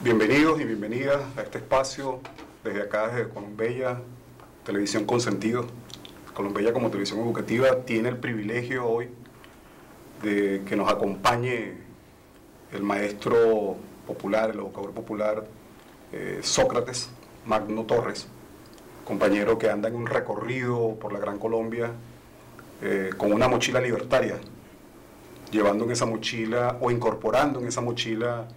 Bienvenidos y bienvenidas a este espacio desde acá, desde Colombia, Televisión con Sentido. Colombia como televisión educativa tiene el privilegio hoy de que nos acompañe el maestro popular, el educador popular Sócrates Magno Torres, compañero que anda en un recorrido por la Gran Colombia con una mochila libertaria, llevando en esa mochila o incorporando en esa mochila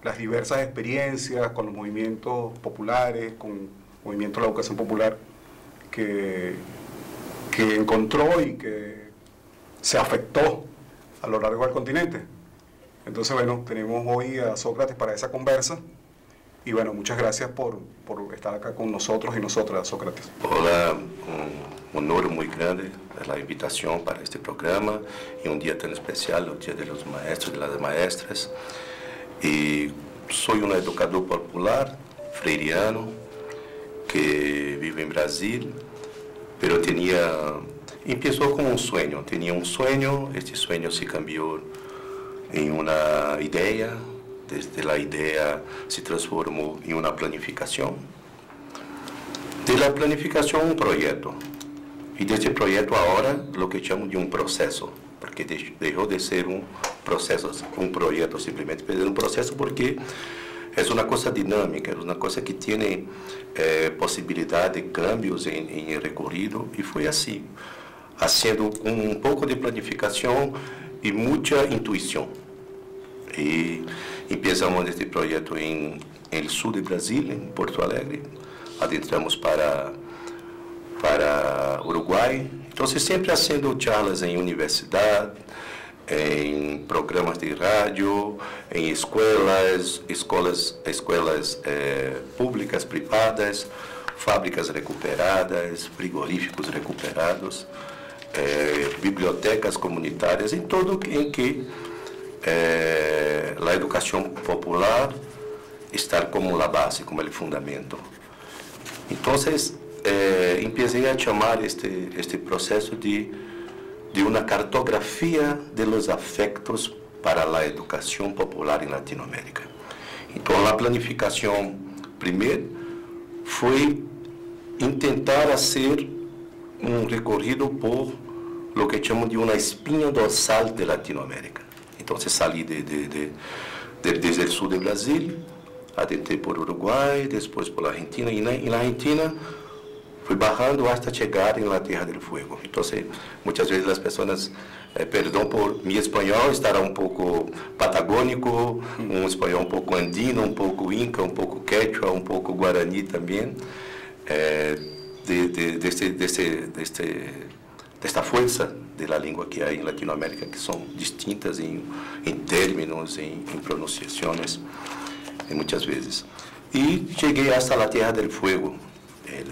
las diversas experiencias con los movimientos populares, con movimientos de la educación popular que encontró y que se afectó a lo largo del continente. Entonces, bueno, tenemos hoy a Sócrates para esa conversa y, bueno, muchas gracias por estar acá con nosotros y nosotras, Sócrates. Hola, un honor muy grande la invitación para este programa y un día tan especial, el Día de los Maestros y las Maestras. Y soy un educador popular, freiriano, que vive en Brasil, pero empezó con un sueño, tenía un sueño, este sueño se cambió en una idea, desde la idea se transformó en una planificación, de la planificación un proyecto, y de este proyecto ahora lo que llamo de un proceso, porque dejó de ser un proceso, un proyecto simplemente, pero un proceso porque es una cosa dinámica, es una cosa que tiene posibilidad de cambios en el recorrido, y fue así, haciendo un poco de planificación y mucha intuición. Y empezamos este proyecto en el sur de Brasil, en Porto Alegre, adentramos para Uruguay, entonces siempre haciendo charlas en universidad, en programas de radio, en escuelas públicas, privadas, fábricas recuperadas, frigoríficos recuperados, bibliotecas comunitárias, em todo em que a educação popular está como a base, como o fundamento. Então, empecé a chamar este processo de uma cartografia de los afectos para a educação popular em Latinoamérica. Então, a planificação, primeiro, foi tentar fazer um recorrido por lo que chamam de uma espinha dorsal de Latinoamérica. Então, saí desde o sul do Brasil, adentrei por Uruguai, depois por Argentina, e na Argentina fui bajando hasta chegar em la Tierra del Fuego. Então, muitas vezes as pessoas, perdão por meu espanhol, estará um pouco patagônico, um espanhol um pouco andino, um pouco inca, um pouco quechua, um pouco guarani também, desta força da língua que há em Latinoamérica, que são distintas em términos, em pronunciações, muitas vezes. E cheguei hasta la Tierra del Fuego,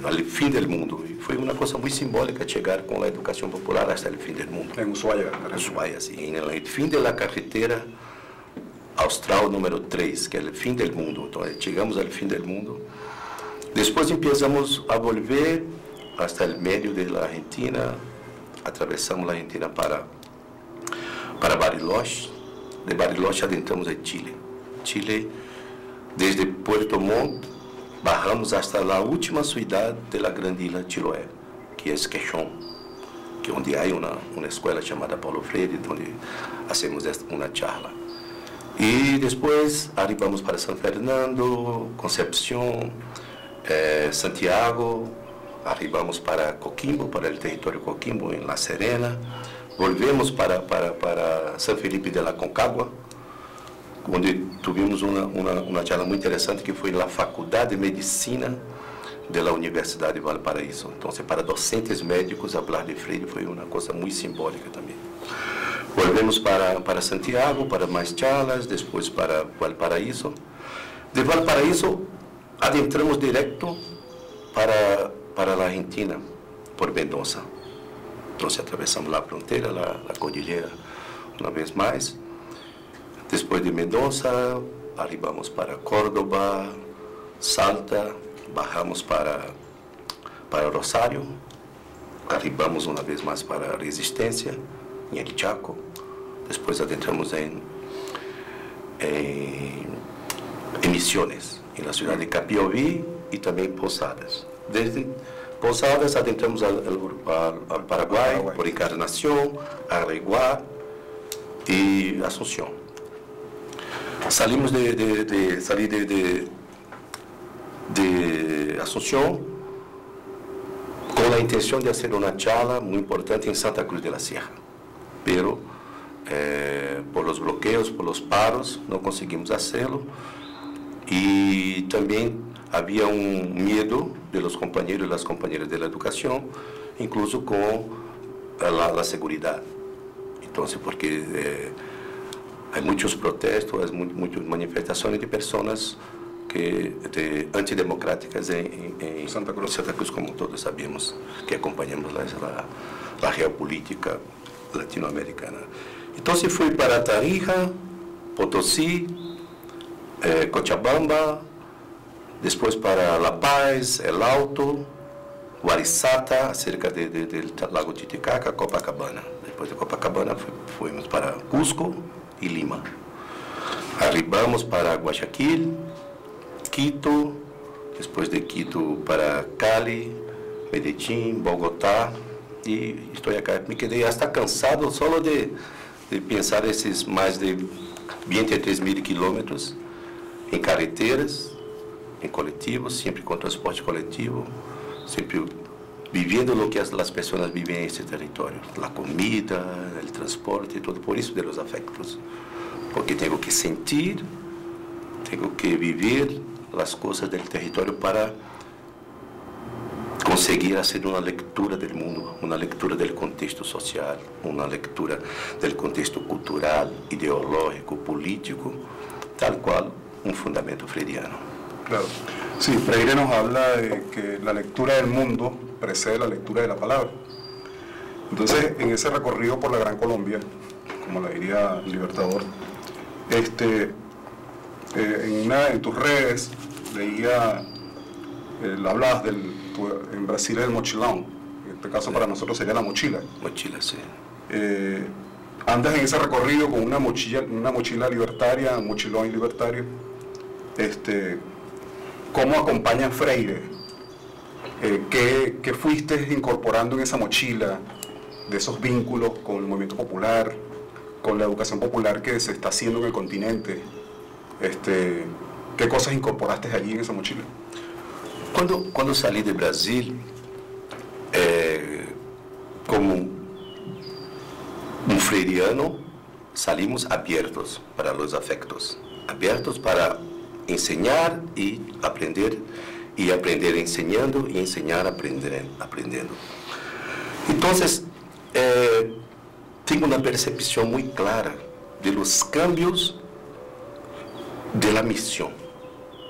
al fim do mundo. E foi uma coisa muito simbólica chegar com a educação popular até o fim do mundo. Em Ushuaia. Ushuaia, sim. No fim da carretera austral número 3, que é o fim do mundo. Então, chegamos ao fim do mundo. Depois, começamos a volver até o meio da Argentina. Atravessamos a Argentina para Bariloche. De Bariloche, adentramos a Chile. Chile, desde Puerto Montt, bajamos hasta a última cidade da grande ilha Chiloé, que é Quechón, que onde há uma escola chamada Paulo Freire, onde hacemos uma charla. E depois arribamos para São Fernando, Concepción, Santiago, arribamos para Coquimbo, para o território Coquimbo, em La Serena, volvemos para São Felipe de la Concagua, onde tivemos uma charla muito interessante, que foi na Faculdade de Medicina da Universidade de Valparaíso. Então, para docentes médicos, falar de Freire foi uma coisa muito simbólica também. Volvemos para Santiago, para mais charlas, depois para Valparaíso. De Valparaíso, adentramos direto para a Argentina, por Mendoza. Então, atravessamos a fronteira, a cordilheira, uma vez mais. Depois de Mendoza, arribamos para Córdoba, Salta, bajamos para Rosário, arribamos uma vez mais para Resistência, em El Chaco, depois adentramos em misiones, en la ciudad de Capiauí y también Posadas. Desde Posadas adentramos al Paraguay, por Encarnación, Areguá y Asunción. Salimos de Asunción con la intención de hacer una charla muy importante en Santa Cruz de la Sierra, pero por los bloqueos, por los paros, no conseguimos hacerlo, y también había un miedo de los compañeros y las compañeras de la educación, incluso con la seguridad. Entonces, porque hay muchos protestos, hay muchas manifestaciones de personas antidemocráticas en Santa Cruz, como todos sabemos, que acompañamos la geopolítica latinoamericana. Entonces fui para Tarija, Potosí, Cochabamba, después para La Paz, El Alto, Guarizata, cerca del lago Titicaca, Copacabana. Después de Copacabana fuimos para Cusco y Lima. Arribamos para Guayaquil, Quito, después de Quito para Cali, Medellín, Bogotá, y estoy acá. Me quedé hasta cansado solo de pensar esses mais de 23.000 quilômetros em carreteras, em coletivos, sempre com transporte coletivo, sempre vivendo o que as pessoas vivem nesse território, a comida, o transporte, tudo por isso de los afectos, porque tenho que sentir, tenho que viver as coisas do território para conseguir fazer uma leitura do mundo, uma leitura do contexto social, uma leitura do contexto cultural, ideológico, político, tal qual um fundamento freudiano. Claro. Sí, Freire nos habla de que la lectura del mundo precede la lectura de la palabra. Entonces, en ese recorrido por la Gran Colombia, como la diría el Libertador, en tus redes leía, hablabas en Brasil del mochilón, en este caso para nosotros sería la mochila. Mochila, sí. Andas en ese recorrido con una mochila libertaria, un mochilón libertario. ¿Cómo acompaña Freire? ¿Qué fuiste incorporando en esa mochila de esos vínculos con el movimiento popular, con la educación popular que se está haciendo en el continente? ¿Qué cosas incorporaste allí en esa mochila? Cuando salí de Brasil, como un freiriano, salimos abiertos para los afectos, abiertos para enseñar y aprender enseñando y enseñar aprendiendo. Entonces, tengo una percepción muy clara de los cambios de la misión.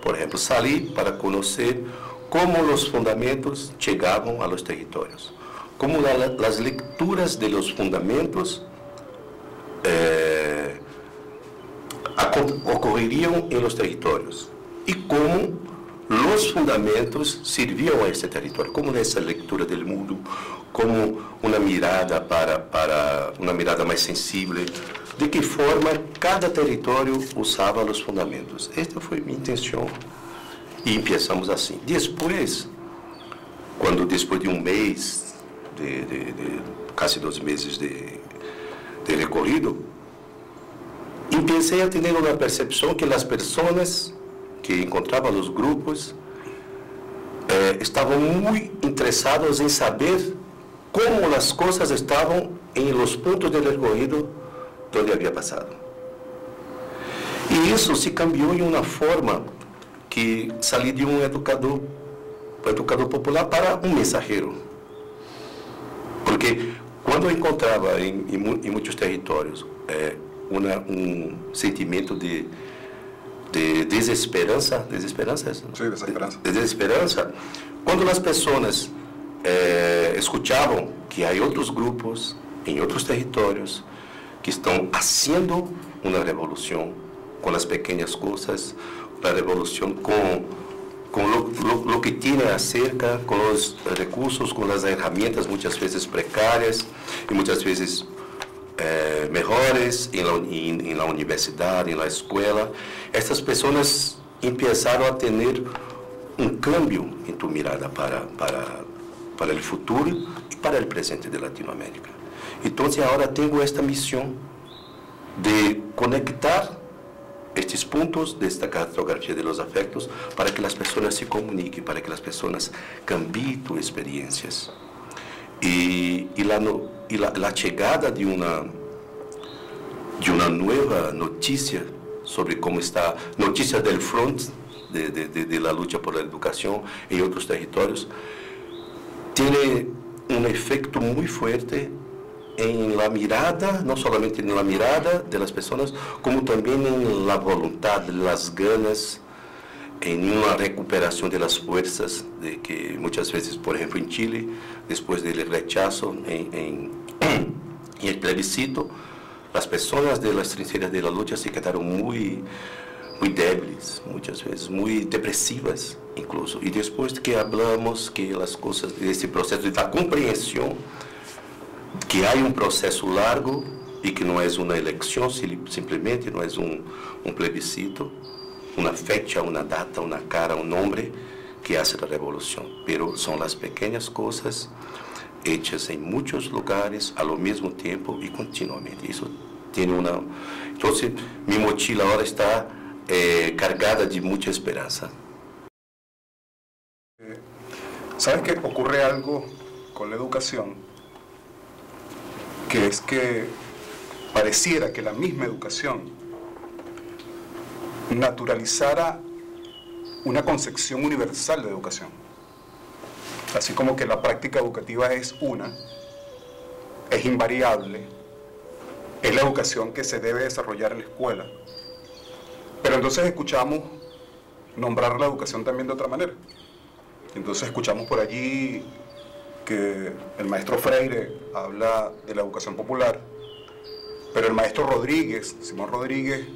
Por ejemplo, salí para conocer cómo los fundamentos llegaban a los territorios, cómo las lecturas de los fundamentos ocurrirían en los territorios y cómo los fundamentos sirvían a este territorio, como esa lectura del mundo, como una mirada para una mirada más sensible, de qué forma cada territorio usaba los fundamentos. Esta fue mi intención y empezamos así. Después de un mes, casi 2 meses de recorrido, empecé a tener una percepción que las personas que encontraban los grupos estaban muy interesados en saber cómo las cosas estaban en los puntos del recorrido donde había pasado. Y eso se cambió en una forma que salí de un educador popular para un mensajero. Porque cuando encontraba en muchos territorios un sentimiento de desesperanza, Sí, desesperanza, cuando las personas escuchaban que hay otros grupos en otros territorios que están haciendo una revolución con las pequeñas cosas, la revolución con lo que tiene acerca, con los recursos, con las herramientas muchas veces precarias y muchas veces mejores en la universidad, en la escuela. Estas personas empezaron a tener un cambio en tu mirada para el futuro y para el presente de Latinoamérica. Entonces ahora tengo esta misión de conectar estos puntos de esta cartografía de los afectos para que las personas se comuniquen, para que las personas cambien tus experiencias. Y la llegada de una nueva noticia sobre cómo está, noticias del front de la lucha por la educación en otros territorios, tiene un efecto muy fuerte en la mirada, no solamente en la mirada de las personas, como también en la voluntad, las ganas, en una recuperación de las fuerzas, de que muchas veces, por ejemplo, en Chile, después del rechazo en el plebiscito, las personas de las trincheras de la lucha se quedaron muy débiles, muchas veces, muy depresivas incluso. Y después que hablamos que las cosas, de este proceso de la comprensión, que hay un proceso largo y que no es una elección, simplemente no es un plebiscito, una fecha, una data, una cara, un nombre que hace la revolución, pero son las pequeñas cosas hechas en muchos lugares al mismo tiempo y continuamente. Eso tiene una... Entonces, mi mochila ahora está cargada de mucha esperanza. ¿Sabes que ocurre algo con la educación? Que es que pareciera que la misma educación naturalizara una concepción universal de educación. Así como que la práctica educativa es invariable, es la educación que se debe desarrollar en la escuela. Pero entonces escuchamos nombrar la educación también de otra manera. Entonces escuchamos por allí que el maestro Freire habla de la educación popular, pero el maestro Rodríguez, Simón Rodríguez,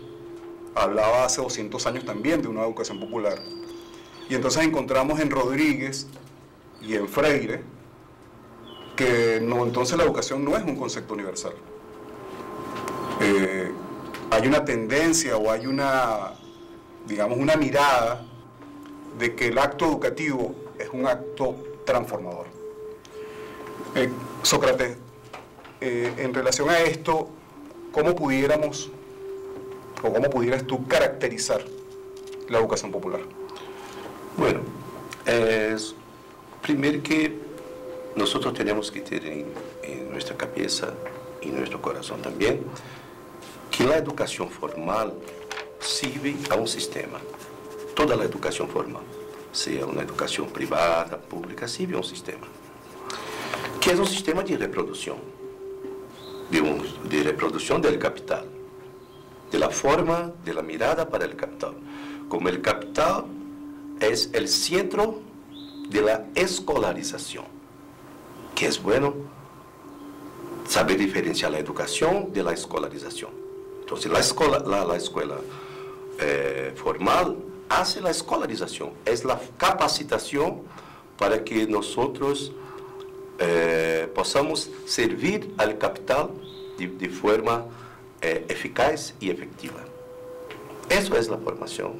hablaba hace 200 años también de una educación popular. Y entonces encontramos en Rodríguez y en Freire que no, entonces la educación no es un concepto universal. Hay una tendencia o hay una, digamos, una mirada de que el acto educativo es un acto transformador. Sócrates, en relación a esto, ¿cómo pudiéramos o cómo pudieras tú caracterizar la educación popular? Bueno, primero que nosotros tenemos que tener en nuestra cabeza y en nuestro corazón también que la educación formal sirve a un sistema. Toda la educación formal, sea una educación privada, pública, sirve a un sistema, que es un sistema de reproducción, de reproducción del capital, de la forma, de la mirada para el capital. Como el capital es el centro de la escolarización, que es bueno saber diferenciar la educación de la escolarización. Entonces, la escuela formal hace la escolarización, es la capacitación para que nosotros podamos servir al capital de forma eficaz y efectiva. Eso es la formación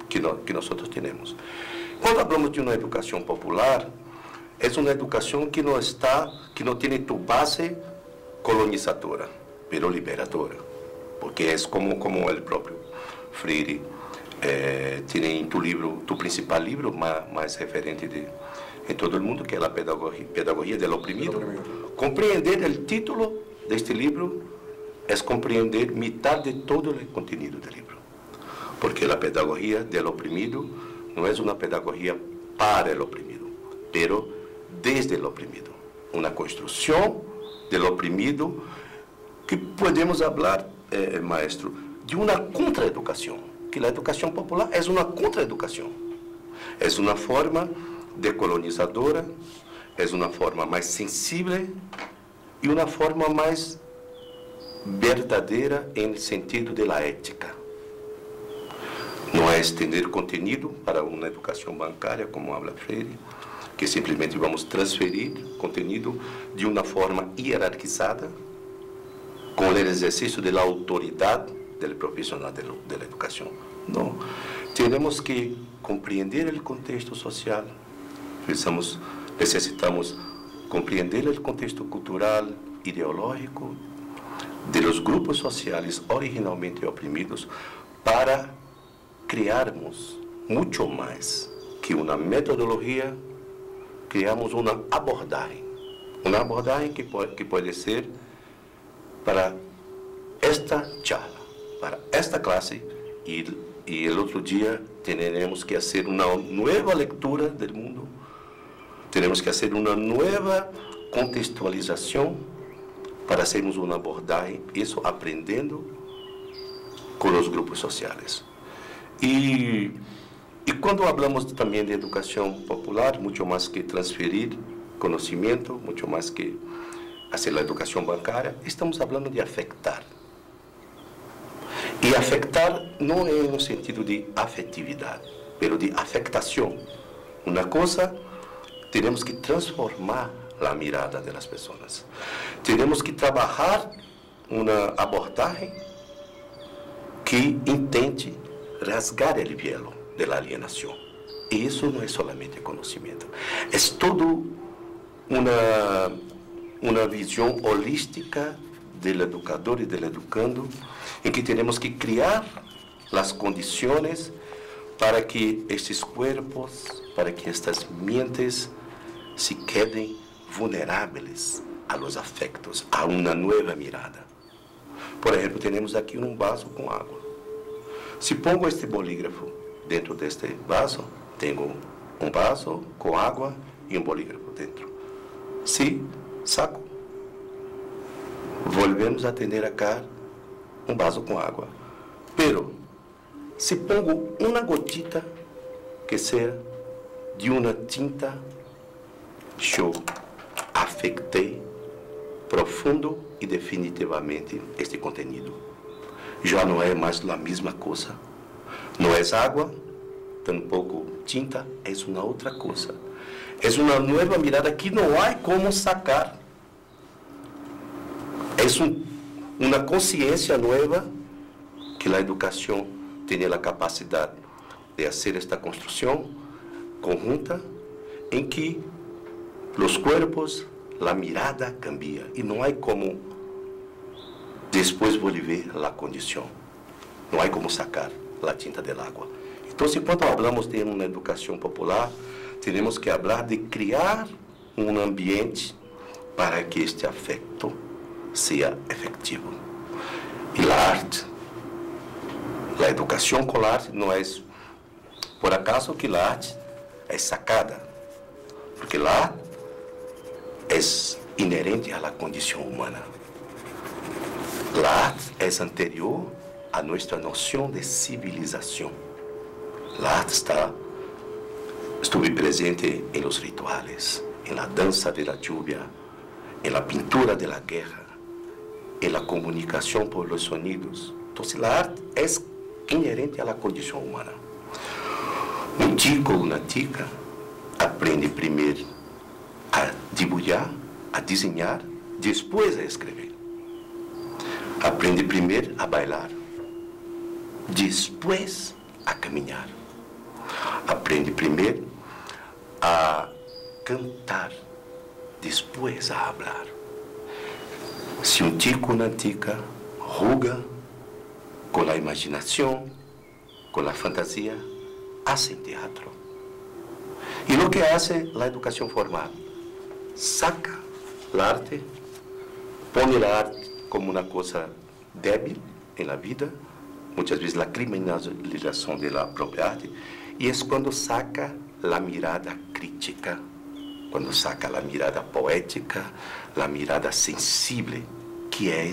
que nosotros tenemos. Cuando hablamos de una educación popular, es una educación que no tiene tu base colonizadora, pero liberadora, porque es como el propio Freire tiene en tu libro, tu principal libro más referente en todo el mundo, que es la pedagogía del oprimido. Comprender el título de este libro es comprender mitad de todo el contenido del libro, porque la pedagogía del oprimido no es una pedagogía para el oprimido, pero desde el oprimido, una construcción del oprimido que podemos hablar, maestro, de una contraeducación, que la educación popular es una contraeducación, es una forma decolonizadora, es una forma más sensible y una forma más verdadera en el sentido de la ética. No es tener contenido para una educación bancaria, como habla Freire, que simplemente vamos transferir contenido de una forma jerarquizada, con el ejercicio de la autoridad del profesional de la educación. No, Temos que compreender o contexto social, necessitamos compreender o contexto cultural, ideológico de los grupos sociales originalmente oprimidos para criarmos muito mais que uma metodologia, criamos uma abordagem que pode ser para esta charla, para esta classe, e o outro dia teremos que fazer uma nova leitura do mundo, teremos que fazer uma nova contextualização para fazermos uma abordagem, isso aprendendo com os grupos sociais. E quando falamos também de educação popular, muito mais que transferir conhecimento, muito mais que fazer a educação bancária, estamos falando de afetar. E afetar não é no sentido de afetividade, mas de afectação. Uma coisa, temos que transformar a mirada das pessoas. Temos que trabalhar uma abordagem que intente rasgar o velo da alienação. E isso não é solamente conhecimento. É todo uma visão holística do educador e do educando, em que temos que criar as condições para que estes corpos, para que estas mentes se quedem vulneráveis a los afectos, a uma nova mirada. Por exemplo, temos aqui um vaso com água. Se pongo este bolígrafo dentro deste vaso, tenho um vaso com água e um bolígrafo dentro. Se saco, volvemos a ter acá um vaso com água. Pero, se pongo uma gotita que seja de uma tinta, eu afetei profundo e definitivamente este conteúdo. Já não é mais a mesma coisa. Não é água, tampouco tinta, é uma outra coisa. É uma nova mirada que não há como sacar. É uma consciência nova que a educação tem a capacidade de fazer esta construção conjunta em que os corpos, a mirada cambia e não há como depois volver a condição. Não há como sacar a tinta do água. Então, quando falamos de uma educação popular, temos que falar de criar um ambiente para que este afeto seja efetivo. E a arte, a educação com a arte, não é por acaso que a arte é sacada, porque a arte é inerente à condição humana. A arte é anterior a nossa noção de civilização. A arte estuve presente em los rituales, em la dança de la lluvia, em la pintura de la guerra, em la comunicação por los sonidos. Então, a arte é inerente à condição humana. Um tico ou uma tica aprende primeiro a dibujar, a desenhar, depois a escrever. Aprende primeiro a bailar, depois a caminhar. Aprende primeiro a cantar, depois a falar. Se um tico ou uma tica ruga com a imaginação, com a fantasia, hacen teatro. E o que hace a educação formal? Saca a arte, põe a arte como uma coisa débil na vida, muitas vezes a criminalização da própria arte, e é quando saca a mirada crítica, quando saca a mirada poética, a mirada sensível, que é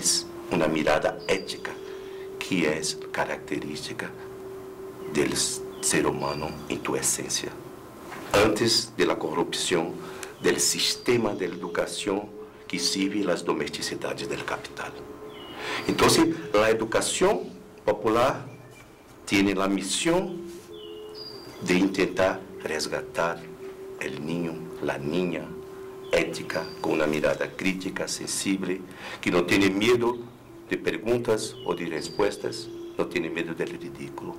uma mirada ética, que é característica do ser humano em tua essência. Antes da corrupção do sistema de educação que sirve as domesticidades do capital. Então, a educação popular tem a missão de tentar resgatar o ninho, a niña ética, com uma mirada crítica, sensível, que não tem medo de perguntas ou de respostas, não tem medo do ridículo,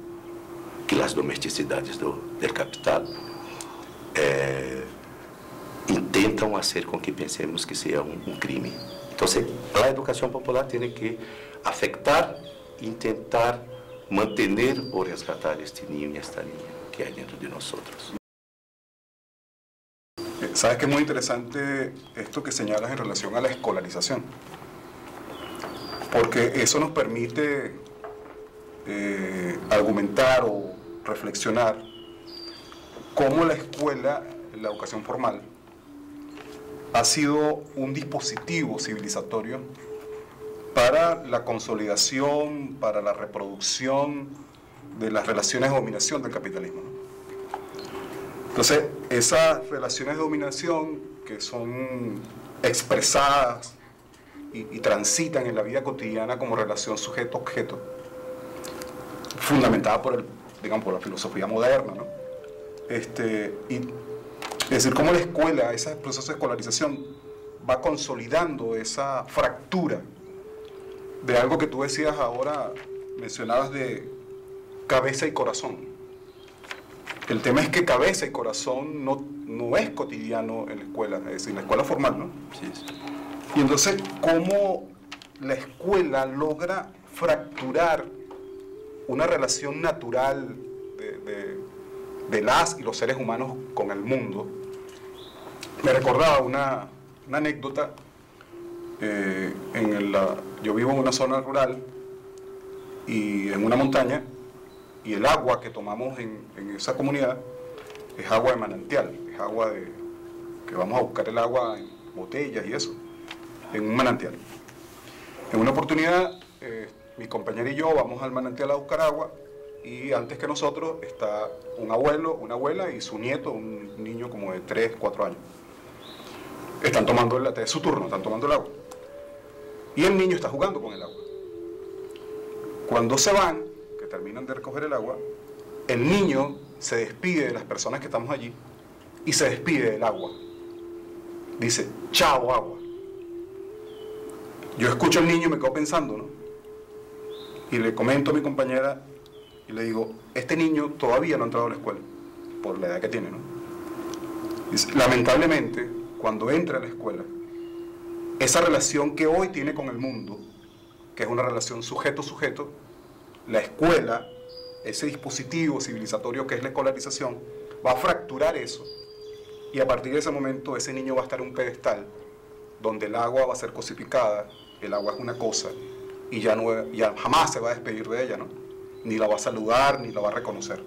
que las domesticidades del capital intentam hacer com que pensemos que seja um crime. Então, a educação popular tem que afectar e tentar manter ou resgatar este niño e esta niña que há dentro de nós. Sabes que es muy interesante esto que señalas en relación a la escolarización, porque eso nos permite argumentar o reflexionar cómo la escuela, la educación formal, ha sido un dispositivo civilizatorio para la consolidación, para la reproducción de las relaciones de dominación del capitalismo, ¿no? Entonces, esas relaciones de dominación que son expresadas y transitan en la vida cotidiana como relación sujeto-objeto, fundamentada por la filosofía moderna, ¿no? Es decir, cómo la escuela, ese proceso de escolarización, va consolidando esa fractura de algo que tú decías ahora, mencionabas de cabeza y corazón. El tema es que cabeza y corazón no es cotidiano en la escuela, es decir, en la escuela formal, ¿no? Sí, sí. Y entonces, ¿cómo la escuela logra fracturar una relación natural de las y los seres humanos con el mundo? Me recordaba una anécdota. Yo vivo en una zona rural y en una montaña, y el agua que tomamos en esa comunidad es agua de manantial, es agua que vamos a buscar el agua en botellas y eso, en un manantial. En una oportunidad, mi compañera y yo vamos al manantial a buscar agua, y antes que nosotros está un abuelo, una abuela y su nieto, un niño como de 3, 4 años. Están tomando es su turno, están tomando el agua. Y el niño está jugando con el agua. Cuando se van, que terminan de recoger el agua, el niño se despide de las personas que estamos allí y se despide del agua. Dice, chao agua. Yo escucho al niño y me quedo pensando, ¿no? Y le comento a mi compañera y le digo, este niño todavía no ha entrado a la escuela, por la edad que tiene, ¿no? Dice, lamentablemente, cuando entra a la escuela, esa relación que hoy tiene con el mundo, que es una relación sujeto-sujeto, la escuela, ese dispositivo civilizatorio que es la escolarización, va a fracturar eso, y a partir de ese momento ese niño va a estar en un pedestal donde el agua va a ser cosificada, el agua es una cosa, y ya jamás se va a despedir de ella, ¿no? Ni la va a saludar, ni la va a reconocer.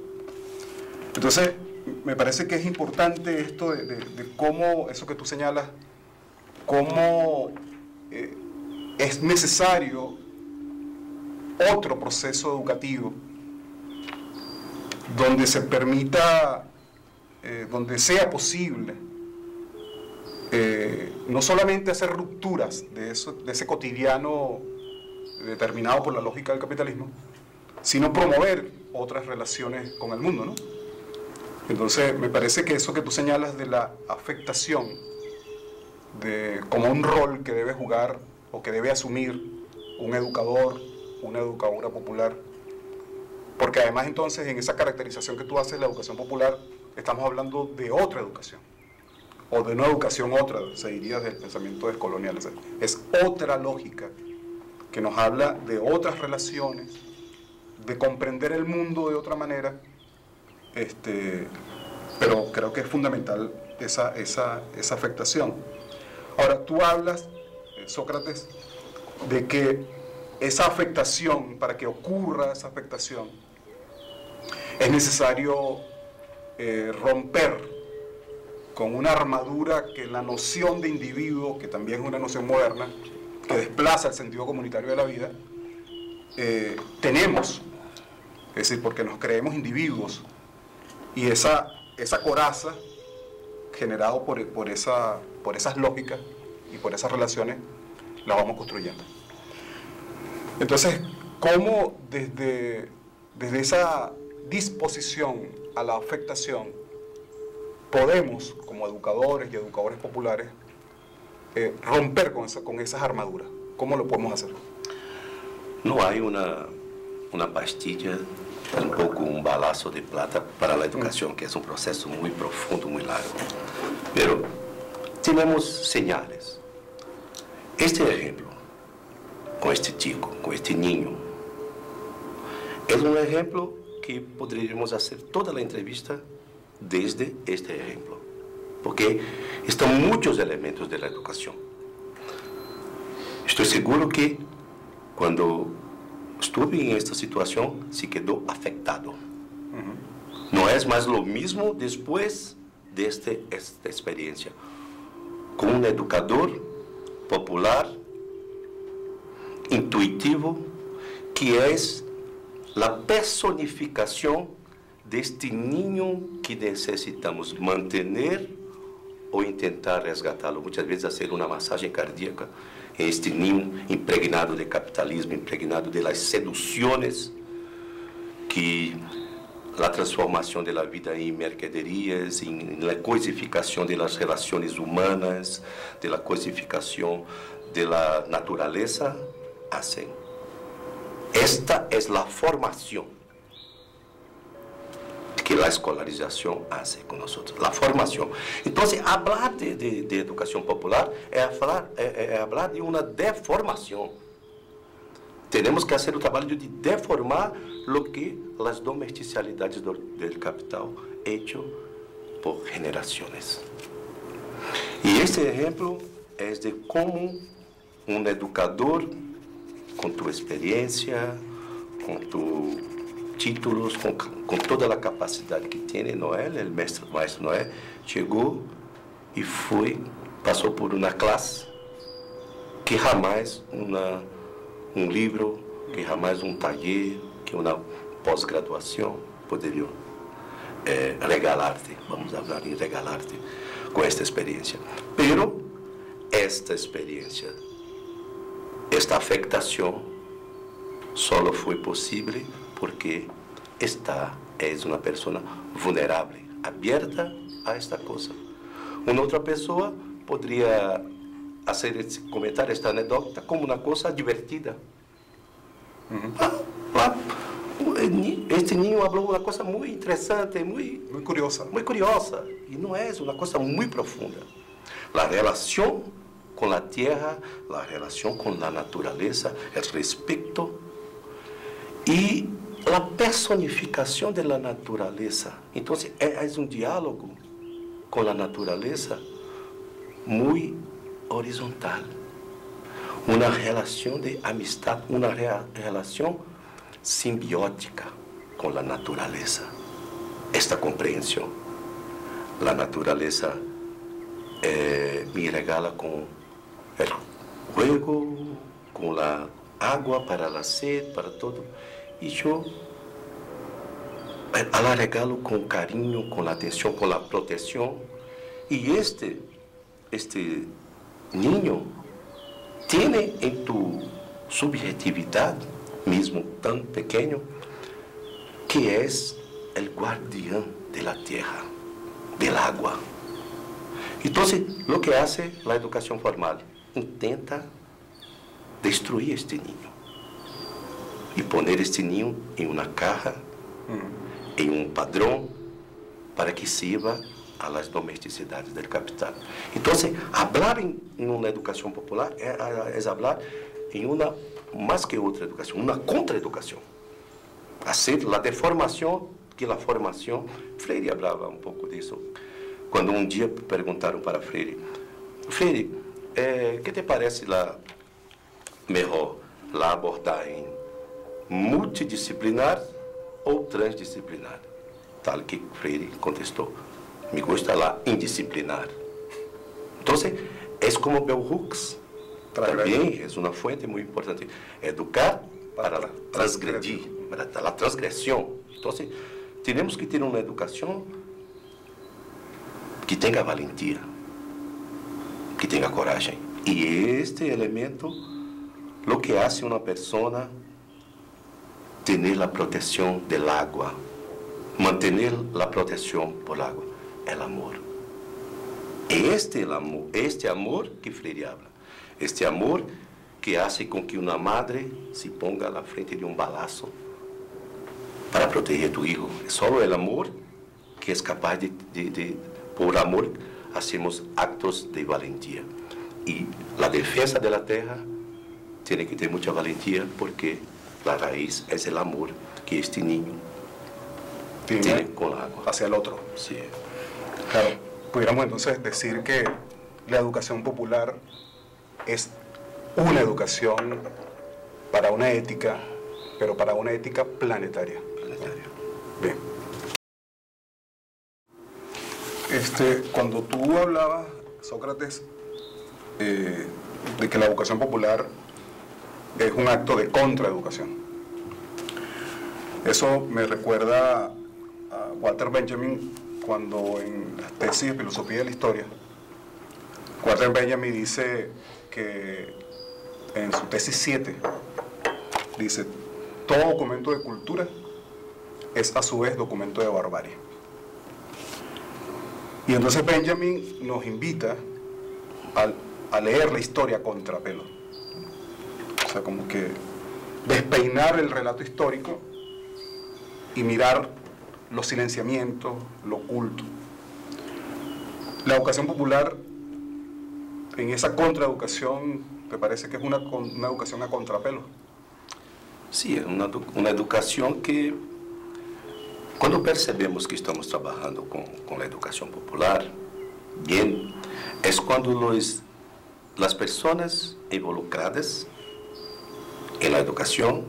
Entonces, me parece que es importante esto de cómo, eso que tú señalas, cómo es necesario otro proceso educativo donde se permita, donde sea posible no solamente hacer rupturas de ese cotidiano determinado por la lógica del capitalismo, sino promover otras relaciones con el mundo, ¿no? Entonces, me parece que eso que tú señalas de la afectación, como un rol que debe jugar o que debe asumir un educador, una educadora popular, porque además entonces en esa caracterización que tú haces de la educación popular, estamos hablando de otra educación, o de una educación otra, se diría del pensamiento descolonial, es otra lógica que nos habla de otras relaciones, de comprender el mundo de otra manera, pero creo que es fundamental esa afectación. Ahora, tú hablas, Sócrates, de que esa afectación, para que ocurra esa afectación, es necesario romper con una armadura que la noción de individuo, que también es una noción moderna, que desplaza el sentido comunitario de la vida, tenemos, es decir, porque nos creemos individuos, y esa coraza generado por esas lógicas y por esas relaciones la vamos construyendo. Entonces, ¿cómo desde esa disposición a la afectación podemos, como educadores y educadores populares, romper con esas armaduras? ¿Cómo lo podemos hacer? No hay una pastilla é um pouco um balaço de plata para a educação, que é um processo muito profundo, muito largo. Pero temos señales. Este exemplo, com este chico, com este niño, é um exemplo que poderíamos fazer toda a entrevista desde este exemplo, porque estão muitos elementos da educação. Estou seguro que quando estuve em esta situação se quedou afetado. Não é mais o mesmo depois desta experiência. Com um educador popular, intuitivo, que é a personificação deste ninho que necessitamos manter ou tentar resgatá-lo. Muitas vezes fazer uma massagem cardíaca em este ninho impregnado de capitalismo, impregnado de las seduções que a transformação da vida em mercadorias, em la cosificação das relações humanas, de la cosificação da natureza, hacen. Esta é a formação que a escolarização hace com nós. A formação. Então, falar de educação popular é falar de uma deformação. Temos que fazer o trabalho de deformar o que as domesticalidades do capital hecho por gerações. E este exemplo é de como um educador, com tua experiência, com tu títulos, com toda a capacidade que tem, Noel, o maestro Noel, chegou e passou por uma classe que jamais um livro, que jamais um taller, que uma pós-graduação poderiam regalar-te, vamos falar em regalar-te com esta experiência. Pero esta experiência, esta afectação, só foi possível porque esta é uma pessoa vulnerável, aberta a esta coisa. Uma outra pessoa poderia fazer esse comentário, esta anedota, como uma coisa divertida. Este ninho falou uma coisa muito interessante, muito curiosa, e não é uma coisa muito profunda. A relação com a terra, a relação com a natureza, o respeito e a personificação da natureza. Então, é um diálogo com a natureza muito horizontal. Uma relação de amistade, uma relação simbiótica com a natureza. Esta compreensão. A natureza me regala com o juego, com a água para a sede, para todo. E eu la regalo com carinho, com atenção, com a proteção. E este ninho tem em tu subjetividade, mesmo tão pequeno, que é o guardião da terra, da água. Então, o que faz a educação formal? Intenta destruir este ninho e poner este ninho em uma caja, em um padrão, para que sirva a las domesticidades do capital. Então, falar em uma educação popular é falar em uma, mais que outra educação, uma contra-educação. Fazer a deformação, que a formação, Freire falava um pouco disso, quando um dia perguntaram para Freire, que te parece melhor, a abordagem multidisciplinar ou transdisciplinar? Tal que Freire contestou, me gusta lá indisciplinar. Então, é como Bell Hooks, também é uma fonte muito importante. Educar para transgredir, para a transgressão. Então, temos que ter uma educação que tenha valentia, que tenha coragem. E este elemento, o que faz uma pessoa ter a proteção do água, manter a proteção por água, é o amor. Este amor que Freire habla, este amor que faz com que uma madre se ponga à frente de um balaço para proteger a tu hijo. Es solo el amor que es capaz por amor, hacemos actos de valentía. Y la defensa de la tierra tiene que tener mucha valentía porque la raíz es el amor que este niño tiene con el agua. Hacia el otro. Sí. Claro, pudiéramos entonces decir que la educación popular es una educación para una ética, pero para una ética planetaria. Bien. Cuando tú hablabas, Sócrates, de que la educación popular es un acto de contraeducación, eso me recuerda a Walter Benjamin cuando en las tesis de filosofía de la historia, Walter Benjamin dice que en su tesis 7, dice, todo documento de cultura es a su vez documento de barbarie. Y entonces Benjamin nos invita a leer la historia a contrapelo. O sea, como que despeinar el relato histórico y mirar los silenciamientos, lo oculto. La educación popular, en esa contraeducación, ¿te parece que es una educación a contrapelo? Sí, es una educación que, cuando percebemos que estamos trabajando con la educación popular, bien, es cuando las personas involucradas en la educación,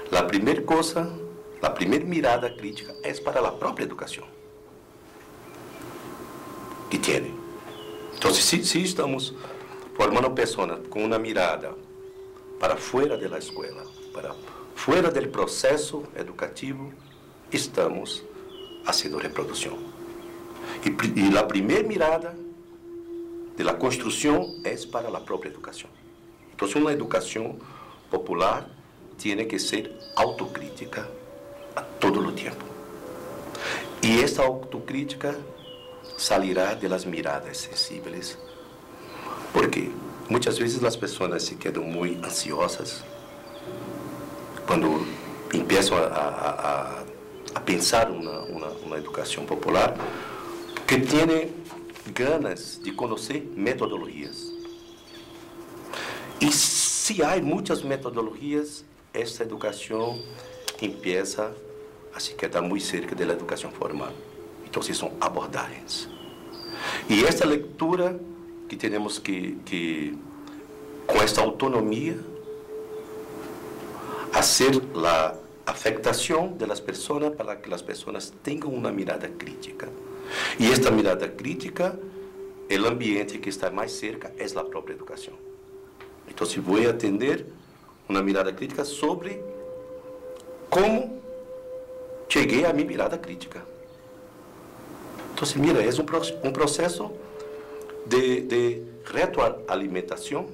la primera cosa, la primera mirada crítica es para la propia educación que tiene. Entonces, si estamos formando personas con una mirada para fuera de la escuela, para fuera del proceso educativo, estamos haciendo reproducción. Y la primera mirada de la construcción es para la propia educación. Entonces, una educación popular tiene que ser autocrítica a todo el tiempo. Y esta autocrítica salirá de las miradas sensibles, porque muchas veces las personas se quedan muy ansiosas cuando empiezan a pensar una educación popular, que tiene ganas de conocer metodologías. Y si hay muchas metodologías, esta educación empieza a se quedar muy cerca de la educación formal. Entonces son abordajes. Y esta lectura que tenemos que con esta autonomía, hacer la afectación de las personas para que las personas tengan una mirada crítica. Y esta mirada crítica, el ambiente que está más cerca es la propia educación. Entonces voy a tener una mirada crítica sobre cómo llegué a mi mirada crítica. Entonces, mira, es un proceso de retroalimentación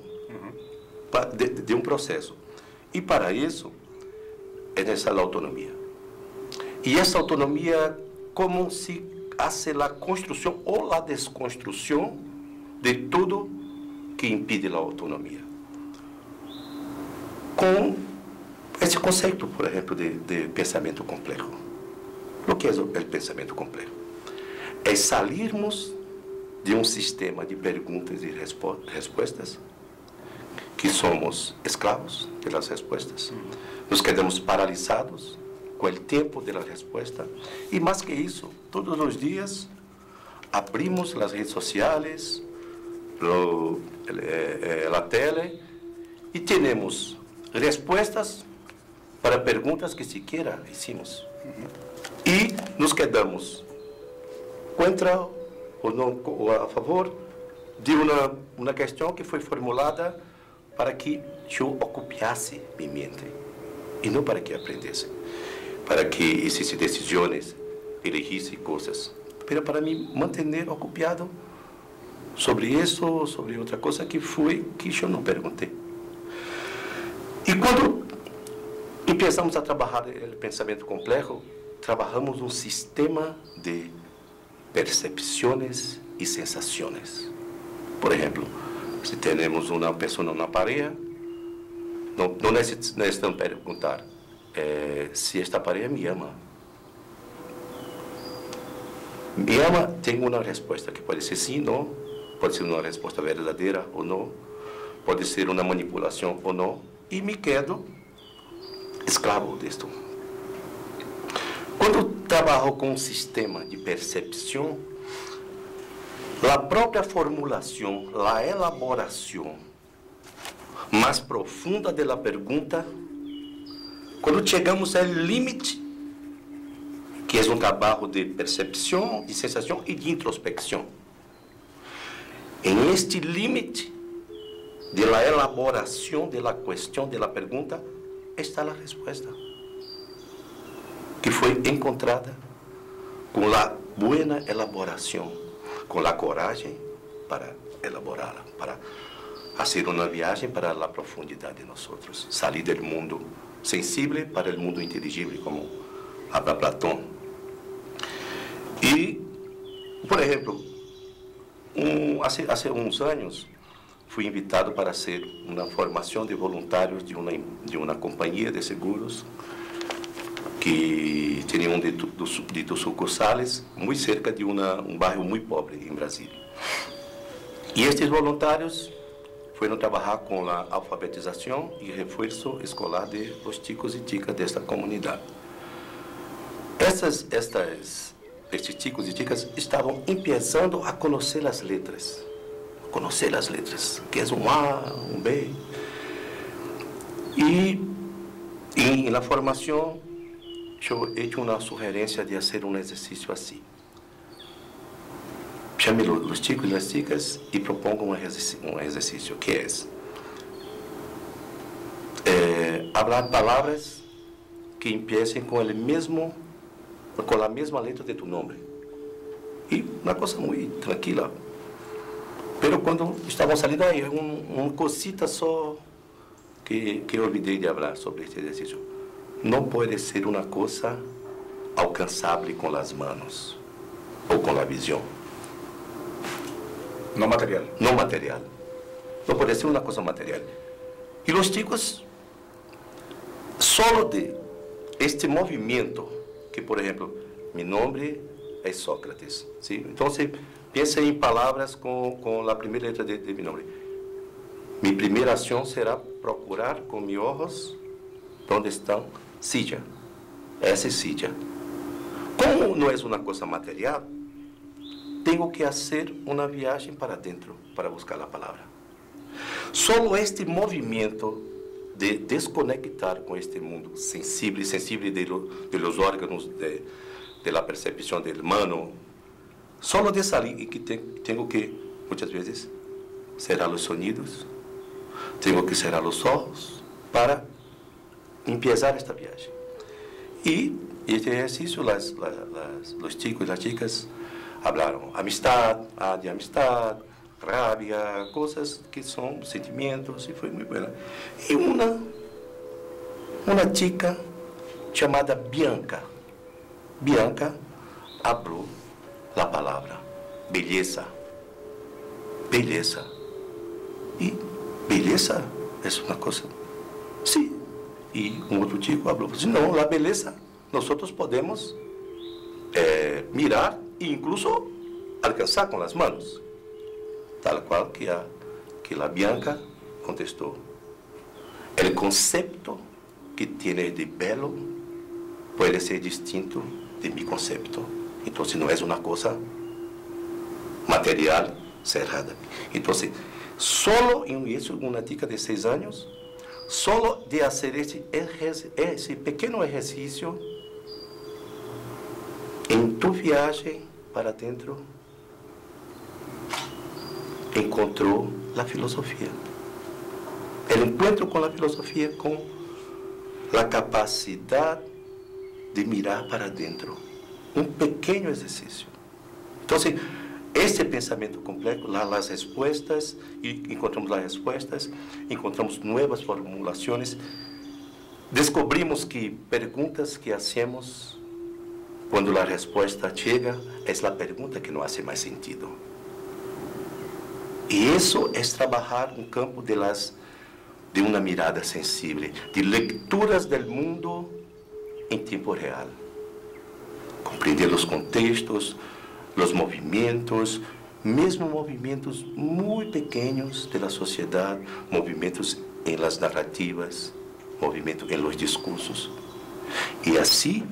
de un proceso. Y para eso es necesaria la autonomía. Y esa autonomía, ¿cómo se hace la construcción o la desconstrucción de todo que impide la autonomía? Con ese concepto, por ejemplo, de pensamiento complejo. Lo que es el pensamiento complejo? Es salirnos de un sistema de preguntas y respuestas, que somos esclavos de las respuestas. Nos quedamos paralizados con el tiempo de la respuesta. Y más que eso, todos los días abrimos las redes sociales, la tele, y tenemos respuestas para preguntas que siquiera hicimos. Y nos quedamos contra o a favor de una cuestión que fue formulada para que yo ocupase mi mente y no para que aprendiese, para que hiciese decisiones, elegisse cosas, pero para me mantener ocupado sobre eso, sobre otra cosa que yo no pregunté. Y cuando empezamos a trabajar el pensamiento complejo, trabajamos un sistema de percepciones y sensaciones. Por ejemplo, si tenemos una persona, una pareja, no necesitan preguntar si esta pareja me ama. Mi alma tem uma resposta que pode ser sim, não, pode ser uma resposta verdadeira ou não, pode ser uma manipulação ou não, e me quedo escravo disto. Quando trabalho com um sistema de percepção, a própria formulação, a elaboração mais profunda da pergunta, quando chegamos ao limite, que é um trabalho de percepção, de sensação e de introspecção. Em este limite de la elaboração de la questão, de la pergunta, está a resposta, que foi encontrada com a boa elaboração, com a coragem para elaborá-la, para fazer uma viagem para a profundidade de nós outros, sair do mundo sensível para o mundo inteligível, como habla Platão. E, por exemplo, há uns anos, fui invitado para ser uma formação de voluntários de uma companhia de seguros que tinha de sucursales muito cerca de um bairro muito pobre em Brasília. E estes voluntários foram trabalhar com a alfabetização e reforço escolar de los chicos e chicas desta comunidade. Estes chicos e chicas estavam começando a conhecer as letras. Que é um A, um B. E na formação, eu fiz uma sugerência de fazer um exercício assim. Chame os chicos e as chicas e propongo um exercício, que é falar palavras que empiecem com a mesma letra de tu nome. E uma coisa muito tranquila. Pero quando estavam saindo aí, uma cosita só que eu olvidei de falar sobre este exercício. Não pode ser uma coisa alcançável com as mãos ou com a visão. No material. No material. No puede ser una cosa material. Y los chicos, solo de este movimiento, que por ejemplo, mi nombre es Sócrates, ¿sí? Entonces, piensa en palabras con la primera letra de mi nombre. Mi primera acción será procurar con mis ojos donde están silla. Esa es silla. Como no es una cosa material, tenho que fazer uma viagem para dentro para buscar a palavra. Solo este movimento de desconectar com este mundo sensível de los órganos de la percepção del humano, solo de salir e que tenho que muitas vezes cerrar os sonidos, tenho que cerrar os olhos para empezar esta viagem. E este exercício, os chicos e as chicas hablaram de amistad, rabia, coisas que são sentimentos, e foi muito boa. E uma chica chamada Bianca abriu a palavra beleza. E beleza é uma coisa, sim. E outro chico falou, não, a beleza, nós podemos mirar e incluso alcançar com as mãos. Tal qual que a Bianca contestou. O conceito que tiene de belo pode ser distinto de mi conceito. Então, não é uma coisa material cerrada. Então, solo em isso, uma chica de 6 anos, solo de fazer esse pequeno exercício em tu viagem para dentro, encontrou a filosofia. O encontro com a filosofia, com a capacidade de mirar para dentro. Um pequeno exercício. Então, este pensamento complexo, as respostas, e encontramos as respostas, encontramos novas formulações, descobrimos que perguntas que hacemos, quando a resposta chega, é a pergunta que não faz mais sentido. E isso é trabalhar no campo de uma mirada sensível, de leituras do mundo em tempo real. Compreender os contextos, los movimientos, mesmo movimentos muy pequeños de la sociedad, movimientos en las narrativas, movimientos en los discursos. Y así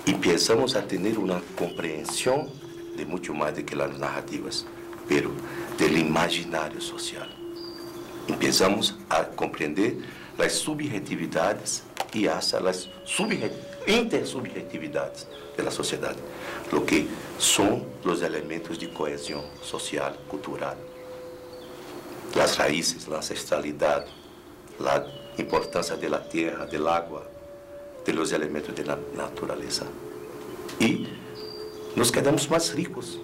empezamos a tener una comprensión de mucho más de que las narrativas, pero del imaginario social. Empezamos a comprender las subjetividades y hasta las intersubjetividades de la sociedad, lo que son los elementos de cohesión social, cultural, las raíces, la ancestralidad, la importancia de la tierra, del agua, de los elementos de la naturaleza. Y nos quedamos más ricos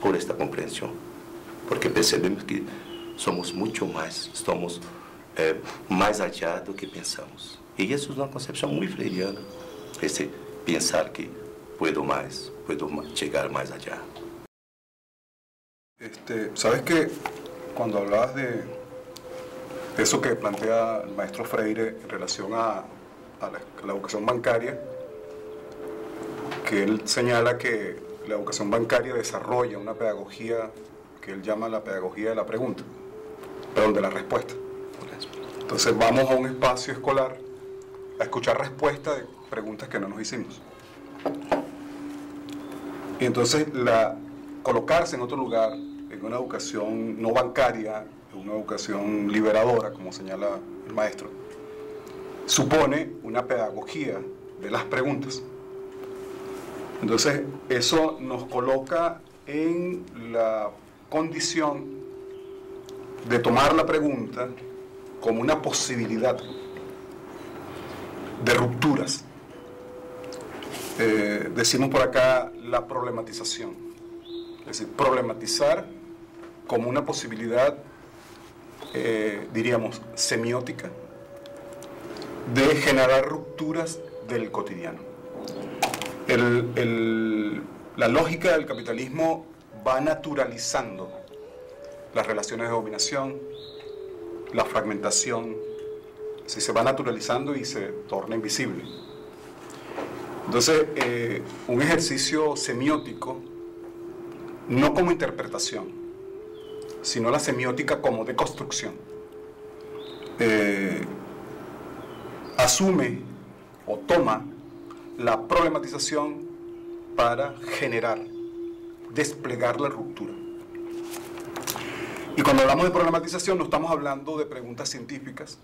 por esta comprensión, porque percebemos que somos mucho más, estamos más allá do que pensamos. Y eso es una concepción muy freudiana, ese pensar que puedo llegar más allá. ¿Sabes que cuando hablabas de eso que plantea el maestro Freire en relación a la educación bancaria, que él señala que la educación bancaria desarrolla una pedagogía que él llama la pedagogía de la pregunta, perdón, de la respuesta? Entonces vamos a un espacio escolar a escuchar respuestas de preguntas que no nos hicimos. Y entonces colocarse en otro lugar, en una educación no bancaria, en una educación liberadora, como señala el maestro, supone una pedagogía de las preguntas. Entonces eso nos coloca en la condición de tomar la pregunta como una posibilidad de rupturas. Decimos por acá la problematización, es decir, problematizar como una posibilidad, diríamos, semiótica, de generar rupturas del cotidiano. La lógica del capitalismo va naturalizando las relaciones de dominación, la fragmentación, si se va naturalizando y se torna invisible. Entonces, un ejercicio semiótico, no como interpretación, sino la semiótica como deconstrucción, asume o toma la problematización para generar, desplegar la ruptura. Y cuando hablamos de problematización no estamos hablando de preguntas científicas,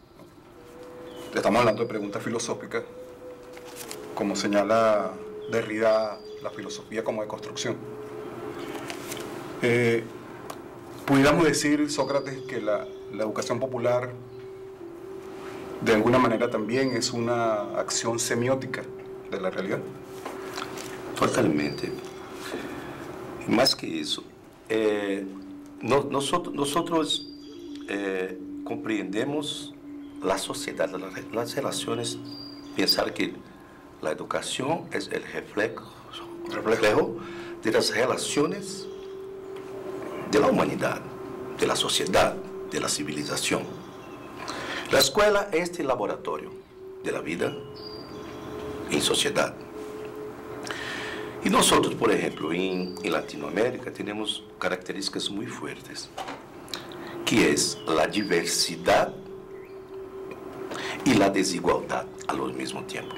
estamos hablando de preguntas filosóficas, como señala Derrida, la filosofía como deconstrucción. Pudiéramos decir, Sócrates, que la educación popular de alguna manera también es una acción semiótica de la realidad. Totalmente. Más que eso, nosotros comprendemos la sociedad, las relaciones, pensar que la educación es el reflejo de las relaciones de la humanidad, de la sociedad, de la civilización. La escuela es el laboratorio de la vida en sociedad. Y nosotros, por ejemplo, en Latinoamérica tenemos características muy fuertes, que es la diversidad y la desigualdad al mismo tiempo.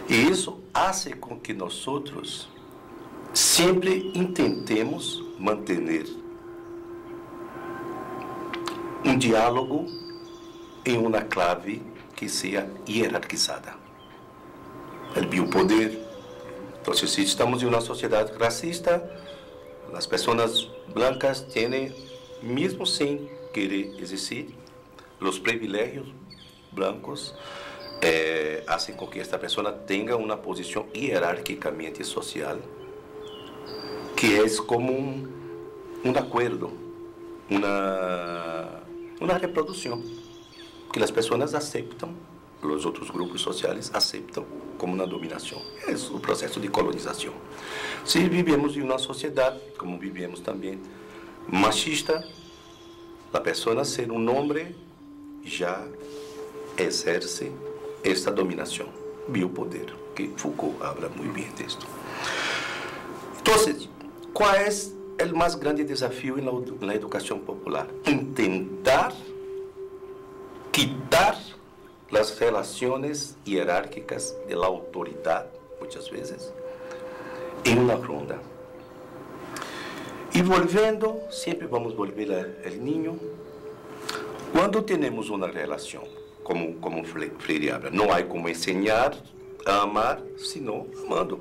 Y eso hace con que nosotros siempre intentemos mantener un diálogo en una clave que sea jerarquizada. El biopoder. Entonces, si estamos en una sociedad racista, las personas blancas tienen, mismo sin querer existir, los privilegios blancos hacen con que esta persona tenga una posición jerárquicamente social, que es como un acuerdo, una reproducción, que las personas aceptan, los otros grupos sociales aceptan como una dominación. Es un proceso de colonización. Si vivimos en una sociedad, como vivimos también, machista, la persona ser un hombre ya ejerce esta dominación, biopoder, que Foucault habla muy bien de esto. Entonces, ¿cuál es el más grande desafío en la educación popular? Intentar quitar las relaciones jerárquicas de la autoridad, muchas veces, en una ronda. Y volviendo, siempre vamos a volver al niño. Cuando tenemos una relación, como Freire habla, no hay como enseñar a amar, sino amando.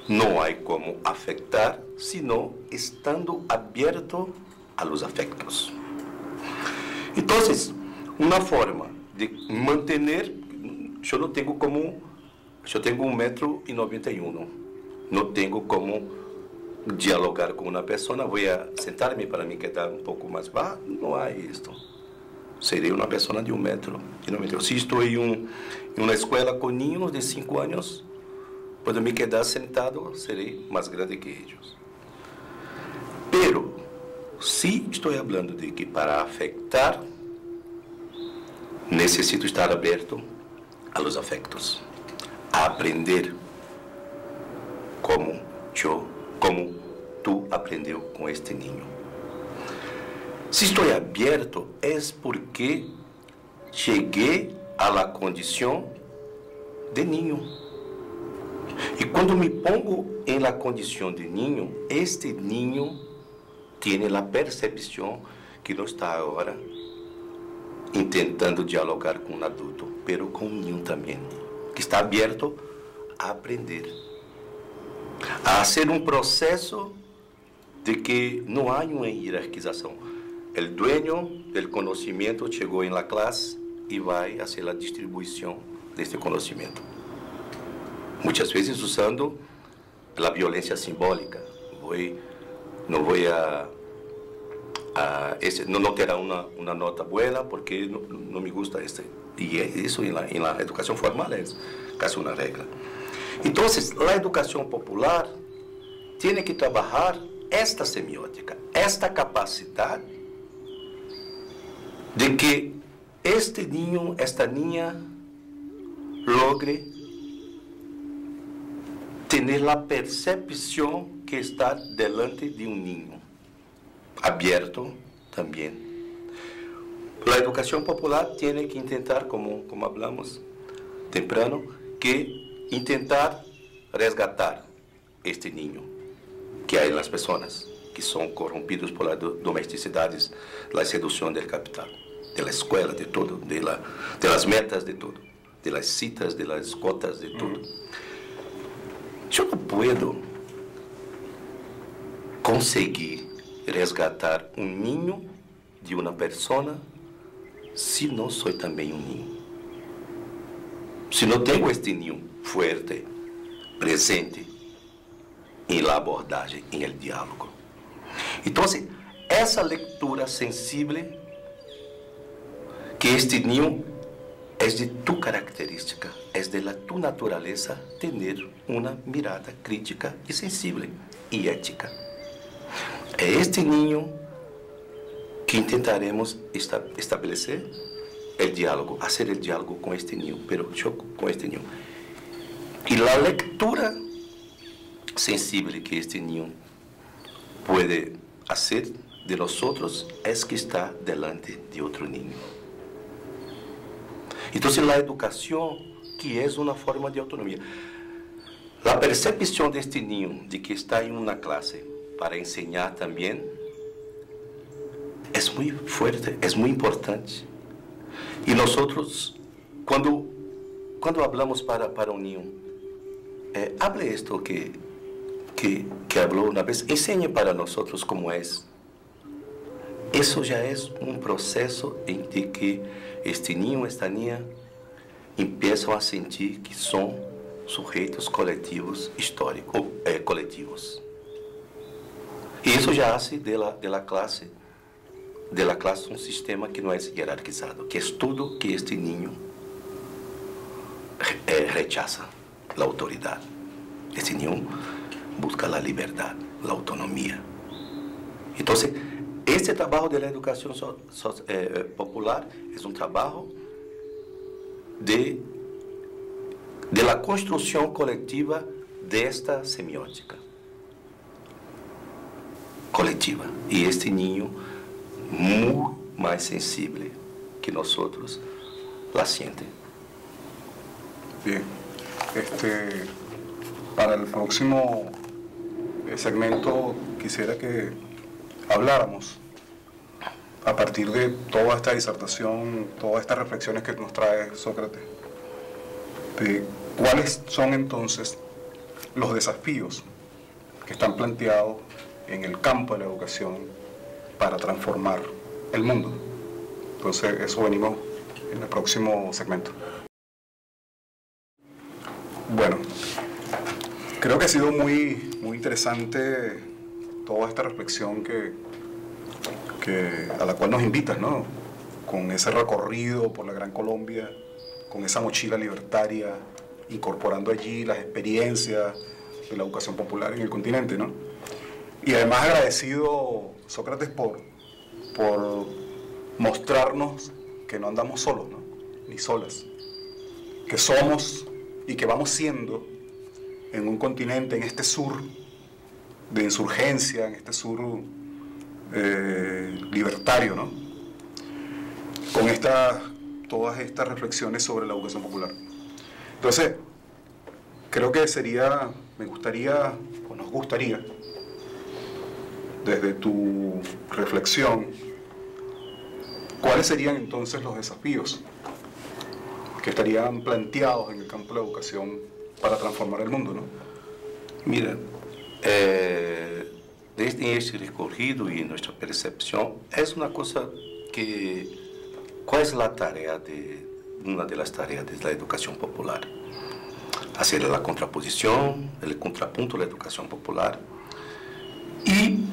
No hay como afectar, sino estando abierto a los afectos. Entonces, una forma de mantener, yo tengo 1,91 m, no tengo como dialogar con una persona, voy a sentarme para me quedar un poco más baja, no hay esto. Seré una persona de 1,91 m. Si estoy en una escuela con niños de 5 años, puedo me quedar sentado, seré más grande que ellos. Pero, si estoy hablando de que para afectar, necesito estar abierto a los afectos, a aprender como tú aprendeu con este niño. Si estoy abierto es porque llegué a la condición de niño. Y cuando me pongo en la condición de niño, este niño tiene la percepción que no está ahora intentando dialogar con un adulto, pero con un niño también, que está abierto a aprender, a hacer un proceso de que no hay una jerarquización. El dueño del conocimiento llegó en la clase y va a hacer la distribución de este conocimiento. Muchas veces usando la violencia simbólica. No terá una nota buena porque no me gusta este. Y eso en la educación formal es casi una regla. Entonces, la educación popular tiene que trabajar esta semiótica, esta capacidad de que este niño, esta niña, logre tener la percepción que está delante de un niño, abierto también. La educación popular tiene que intentar, como hablamos temprano, que intentar resgatar este niño que hay en las personas que son corrompidos por las domesticidades, la seducción del capital, de la escuela, de todo, de las metas, de todo, de las citas, de las cotas, de todo. Yo no puedo conseguir resgatar un niño de una persona si no soy también un niño. Si no tengo este niño fuerte, presente en la abordaje, en el diálogo. Entonces, esa lectura sensible que este niño es de tu característica, es de tu naturaleza tener una mirada crítica y sensible y ética. Es este niño que intentaremos establecer el diálogo, hacer el diálogo con este niño, pero yo con este niño. Y la lectura sensible que este niño puede hacer de nosotros es que está delante de otro niño. Entonces, la educación, que es una forma de autonomía, la percepción de este niño de que está en una clase para enseñar también, es muy fuerte, es muy importante. Y nosotros, cuando hablamos para un niño, hable esto que habló una vez, enseñe para nosotros cómo es. Eso ya es un proceso en que este niño, esta niña, empiezan a sentir que son sujetos colectivos históricos, colectivos. Y eso ya hace de la clase un sistema que no es jerarquizado, que es todo que este niño rechaza la autoridad. Este niño busca la libertad, la autonomía. Entonces, este trabajo de la educación popular es un trabajo de la construcción colectiva de esta semiótica, coletiva. Y este niño, muy más sensible que nosotros, la siente. Bien. Para el próximo segmento quisiera que habláramos, a partir de toda esta disertación, todas estas reflexiones que nos trae Sócrates, de cuáles son entonces los desafíos que están planteados en el campo de la educación para transformar el mundo. Entonces, eso venimos en el próximo segmento. Bueno, creo que ha sido muy interesante toda esta reflexión a la cual nos invitas, ¿no? Con ese recorrido por la Gran Colombia, con esa mochila libertaria, incorporando allí las experiencias de la educación popular en el continente, ¿no? Y además agradecido, Sócrates, por mostrarnos que no andamos solos, ¿no? Ni solas, que somos y que vamos siendo en un continente, en este sur de insurgencia, en este sur libertario, ¿no? Con todas estas reflexiones sobre la educación popular. Entonces, creo que nos gustaría, desde tu reflexión, ¿cuáles serían entonces los desafíos que estarían planteados en el campo de la educación para transformar el mundo, ¿no? Mira, desde este recorrido y nuestra percepción, es una cosa que, ¿cuál es la tarea una de las tareas de la educación popular? Hacer la contraposición, el contrapunto de la educación popular y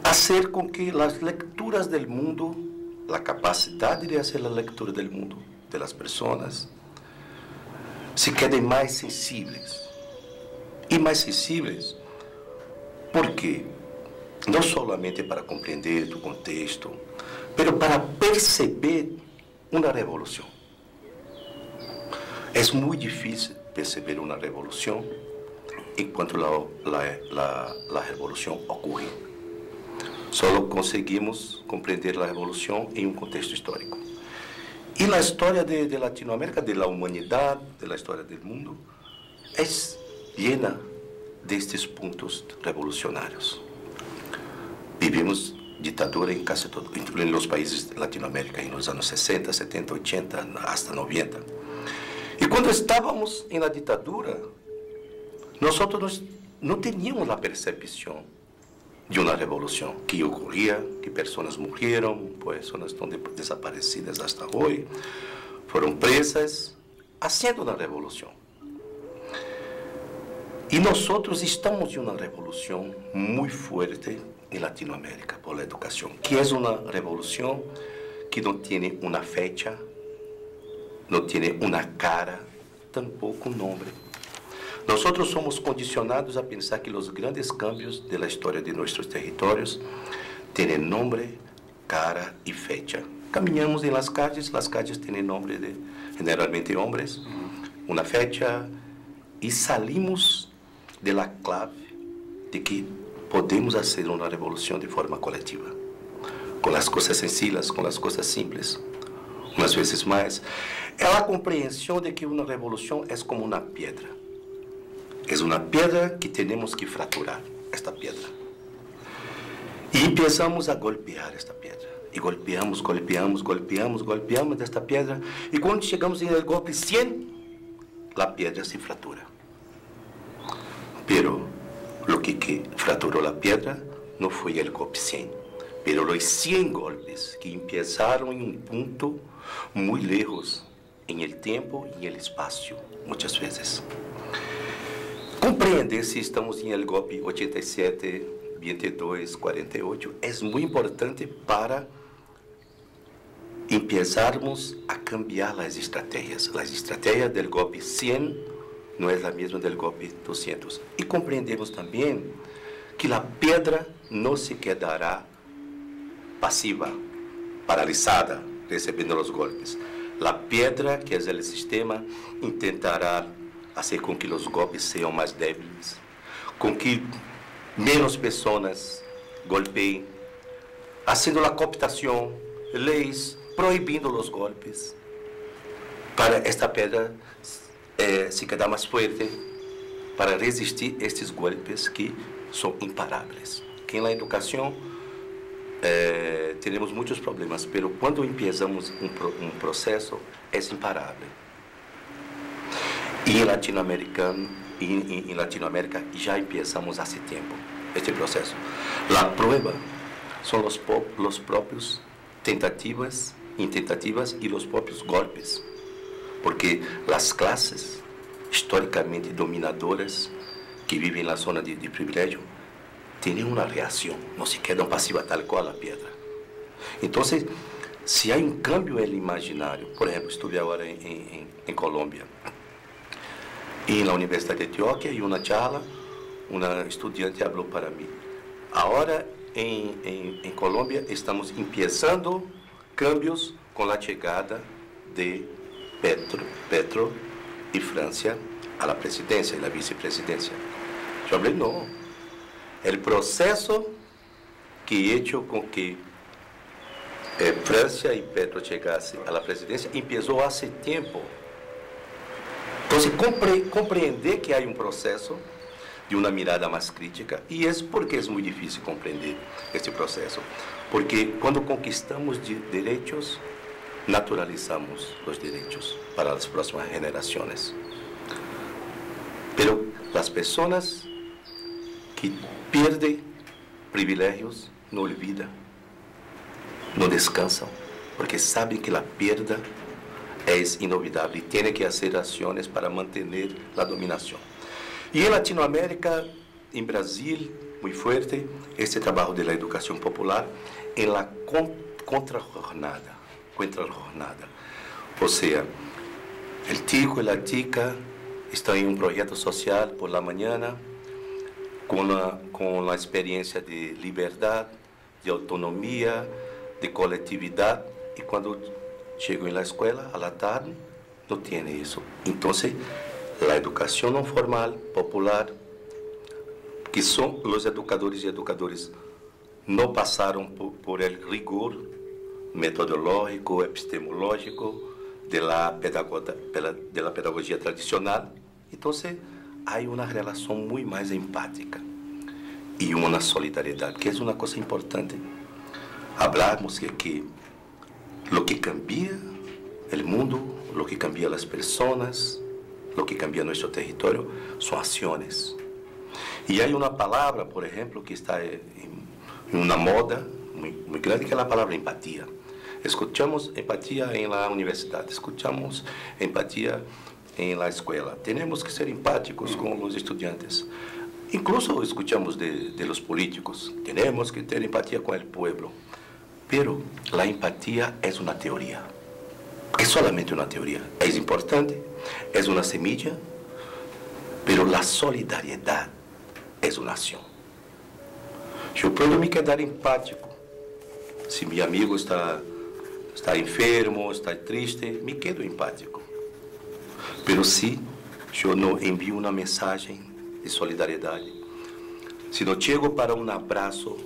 hacer con que las lecturas del mundo, la capacidad de hacer la lectura del mundo de las personas, se queden más sensibles. Y más sensibles porque no solamente para comprender tu contexto, pero para perceber una revolución. Es muy difícil perceber una revolución en cuanto la revolución ocurre. Solo conseguimos comprender la revolución en un contexto histórico. Y la historia de Latinoamérica, de la humanidad, de la historia del mundo, es llena de estos puntos revolucionarios. Vivimos dictadura en casi todo, en los países de Latinoamérica, en los años 60, 70, 80, hasta 90. Y cuando estábamos en la dictadura, nosotros no teníamos la percepción de una revolución que ocurría, que personas murieron, personas están desaparecidas hasta hoy, fueron presas, haciendo una revolución. Y nosotros estamos en una revolución muy fuerte en Latinoamérica por la educación, que es una revolución que no tiene una fecha, no tiene una cara, tampoco un nombre. Nosotros somos condicionados a pensar que los grandes cambios de la historia de nuestros territorios tienen nombre, cara y fecha. Caminhamos en las calles tienen nombre de generalmente hombres, una fecha, y salimos de la clave de que podemos hacer una revolución de forma colectiva, con las cosas sencillas, con las cosas simples, unas veces más. Es la comprensión de que una revolución es como una piedra. Es una piedra que tenemos que fracturar, esta piedra. Y empezamos a golpear esta piedra. Y golpeamos de esta piedra. Y cuando llegamos en el golpe 100, la piedra se fractura. Pero lo que fracturó la piedra no fue el golpe 100, pero los 100 golpes que empezaron en un punto muy lejos, en el tiempo y en el espacio, muchas veces. Comprender si estamos en el golpe 87, 22, 48, es muy importante para empezarmos a cambiar las estrategias. Las estrategias del golpe 100 no es la misma del golpe 200. Y comprendemos también que la piedra no se quedará pasiva, paralizada, recibiendo los golpes. La piedra, que es el sistema, intentará hacer con que los golpes sean más débiles, con que menos personas golpeen, haciendo la cooptación, leyes prohibiendo los golpes, para esta pedra se quedar más fuerte, para resistir estos golpes que son imparables. Que en la educación tenemos muchos problemas, pero cuando empezamos un proceso es imparable. Y en Latinoamérica ya empezamos hace tiempo este proceso. La prueba son los propios tentativas y los propios golpes, porque las clases históricamente dominadoras que viven en la zona de privilegio tienen una reacción, no se quedan pasivas tal cual la piedra. Entonces, si hay un cambio en el imaginario, por ejemplo, estuve ahora en Colombia, y en la Universidad de Antioquia, y una charla, una estudiante habló para mí. Ahora en Colombia estamos empezando cambios con la llegada de Petro y Francia a la presidencia y la vicepresidencia. Yo hablé, no. El proceso que hecho con que Francia y Petro llegasen a la presidencia empezó hace tiempo. Entonces, compreender que hay un proceso de una mirada más crítica, y es porque es muy difícil comprender este proceso, porque cuando conquistamos derechos, naturalizamos los derechos para las próximas generaciones. Pero las personas que pierden privilegios no olvidan, no descansan, porque saben que la pérdida es inolvidable y tiene que hacer acciones para mantener la dominación. Y en Latinoamérica, en Brasil, muy fuerte, este trabajo de la educación popular en la contrajornada. O sea, el tico y la tica están en un proyecto social por la mañana, con la experiencia de libertad, de autonomía, de colectividad, y cuando llegan a la escuela, a la tarde, no tiene eso. Entonces, la educación no formal, popular, que son los educadores y educadores, no pasaron por el rigor metodológico, epistemológico de la pedagogía tradicional. Entonces, hay una relación muy más empática y una solidaridad, que es una cosa importante. Hablamos que lo que cambia el mundo, lo que cambia las personas, lo que cambia nuestro territorio, son acciones. Y hay una palabra, por ejemplo, que está en una moda muy grande, que es la palabra empatía. Escuchamos empatía en la universidad, escuchamos empatía en la escuela. Tenemos que ser empáticos con los estudiantes. Incluso escuchamos de los políticos, tenemos que tener empatía con el pueblo. Pero la empatía es una teoría, es solamente una teoría. Es importante, es una semilla, pero la solidaridad es una acción. Yo puedo me quedar empático. Si mi amigo está enfermo, está triste, me quedo empático. Pero si yo no envío una mensaje de solidaridad, si no llego para un abrazo,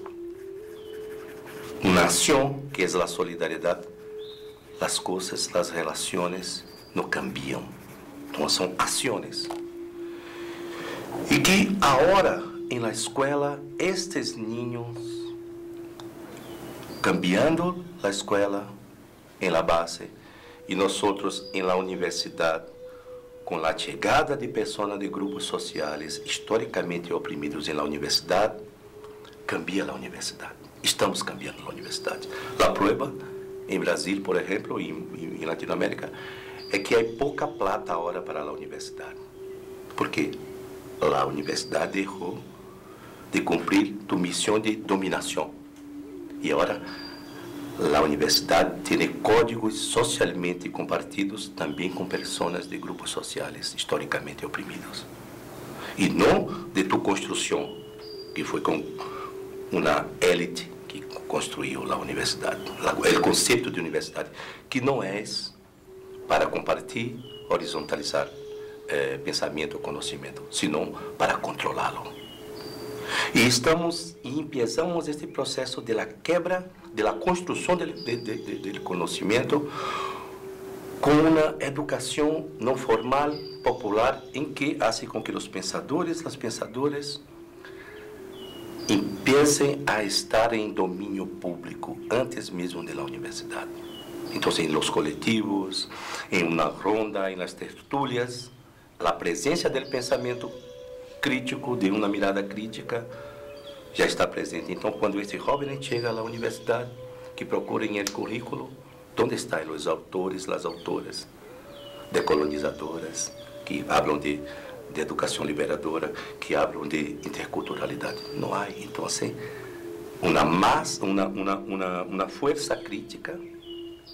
una acción que es la solidaridad, las cosas, las relaciones no cambian, no son acciones. Y que ahora en la escuela, estos niños, cambiando la escuela en la base y nosotros en la universidad, con la llegada de personas de grupos sociales históricamente oprimidos en la universidad, cambia la universidad. Estamos cambiando la universidad. La prueba en Brasil, por ejemplo, y en Latinoamérica, es que hay poca plata ahora para la universidad. Porque la universidad dejó de cumplir tu misión de dominación. Y ahora la universidad tiene códigos socialmente compartidos también con personas de grupos sociales históricamente oprimidos. Y no de tu construcción, que fue con una élite que construyó la universidad, el concepto de universidad, que no es para compartir, horizontalizar pensamiento, conocimiento, sino para controlarlo. E empezamos este processo de la quebra, de la construção del conhecimento, com uma educação não formal, popular, em que hace com que os pensadores, as pensadoras, empiecem a estar em domínio público antes mesmo da universidade. Então, em los coletivos, em uma ronda, em las tertúlias, a presença do pensamento crítico, de uma mirada crítica, já está presente. Então, quando este jovem chega à universidade, que procurem o currículo, onde estão os autores, as autoras decolonizadoras, que falam de educação liberadora, que falam de interculturalidade? Não há. Então, uma força crítica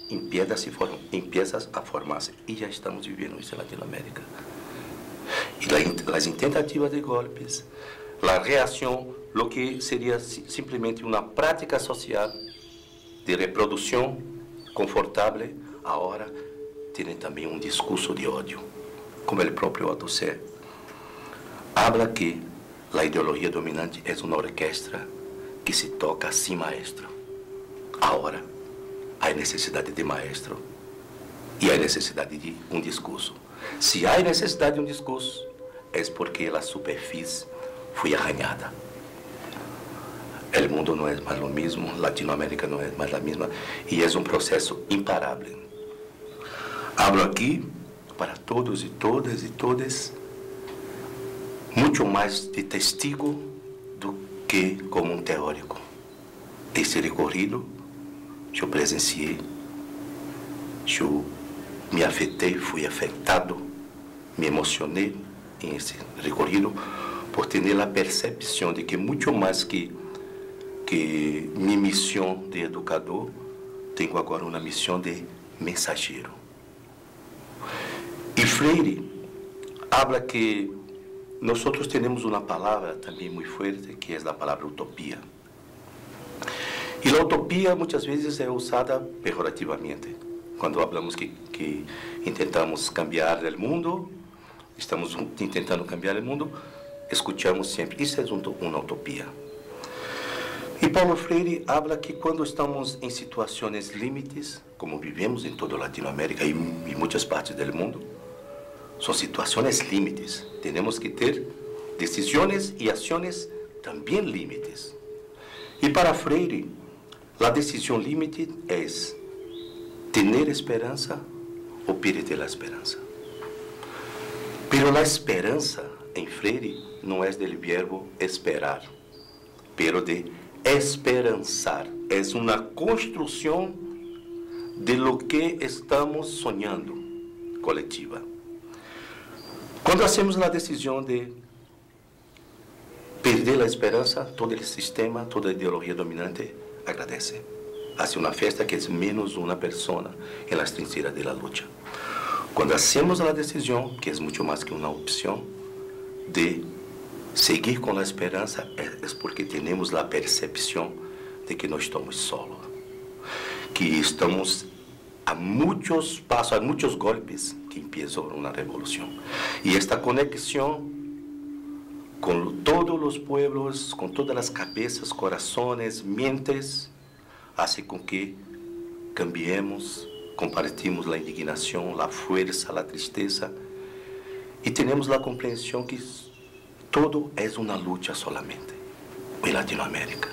empieza a formar-se. E já estamos vivendo isso na Latinoamérica. E as tentativas de golpes, a reação, o que seria simplesmente uma prática social de reprodução confortável, agora tem também um discurso de ódio, como o próprio Althusser habla que a ideologia dominante é uma orquestra que se toca sem maestro. Agora há necessidade de maestro e há necessidade de um discurso. Se há necessidade de um discurso, é porque a superfície foi arranhada. O mundo não é mais o mesmo, Latinoamérica não é mais a mesma, e é um processo imparável. Hablo aqui para todos e todas e todas, muito mais de testigo do que como um teórico. Esse recorrido, eu presenciei, eu me afetei, fui afetado, me emocionei em esse recorrido, por ter a percepção de que muito mais que minha missão de educador, tenho agora uma missão de mensageiro. E Freire habla que nós temos uma palavra também muito forte, que é a palavra utopia. E a utopia muitas vezes é usada pejorativamente. Quando falamos que intentamos cambiar o mundo, estamos tentando cambiar o mundo, escutamos sempre, isso é uma utopia. E Paulo Freire habla que quando estamos em situações limites, como vivemos em toda a Latinoamérica e em muitas partes do mundo, são situações limites. Temos que ter decisões e ações também limites. E para Freire, a decisão limite é ter esperança ou perder a esperança. Pero a esperança em Freire não é do verbo esperar, pero de esperançar. É uma construção de lo que estamos sonhando, coletiva. Quando hacemos a decisão de perder a esperança, todo o sistema, toda a ideologia dominante agradece. Hace uma festa que é menos uma pessoa em las trincheiras de la lucha. Quando hacemos a decisão, que é muito mais que uma opção, de seguir com a esperança, é porque temos a percepção de que não estamos solos, que estamos a muitos passos, a muitos golpes que empiezam uma revolução. E esta conexão com todos os pueblos, com todas as cabeças, corações, mentes, hace com que cambiemos, compartimos a indignação, a força, a tristeza, e temos a compreensão que todo é uma luta solamente em Latinoamérica.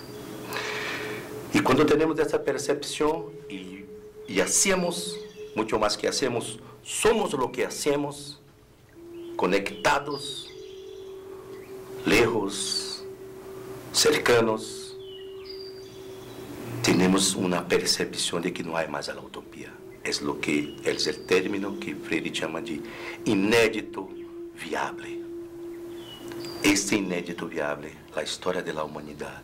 E quando temos essa percepção e hacemos, muito mais que hacemos, somos o que hacemos, conectados, lejos, cercanos, temos uma percepção de que não há mais a utopia. É o término que Freire chama de inédito viável. Este inédito viável, a história da humanidade,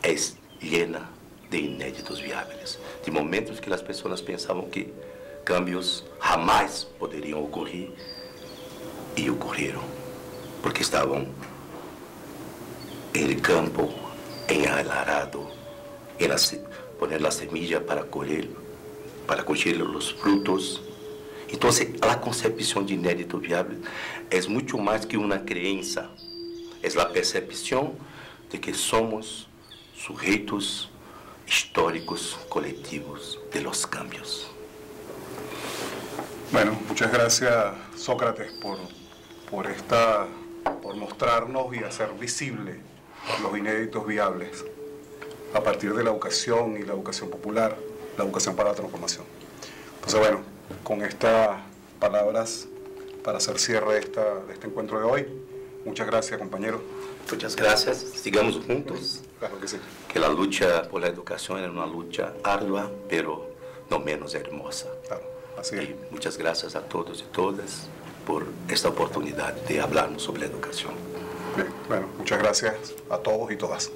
é llena de inéditos viáveis, de momentos que as pessoas pensavam que cambios jamais poderiam ocorrer e ocorreram, porque estavam em campo, em arado, poner a semilla para colher os frutos. Então, a concepção de inédito viável é muito mais que uma crença, é a percepção de que somos sujetos históricos colectivos de los cambios. Bueno, muchas gracias, Sócrates, por mostrarnos y hacer visible los inéditos viables a partir de la educación y la educación popular, la educación para la transformación. Entonces, bueno, con estas palabras para hacer cierre de este encuentro de hoy, muchas gracias, compañero. Muchas gracias, sigamos juntos. Claro que sí. Que la lucha por la educación es una lucha ardua, pero no menos hermosa. Claro, así es. Y muchas gracias a todos y todas por esta oportunidad de hablarnos sobre la educación. Bien, bueno, muchas gracias a todos y todas.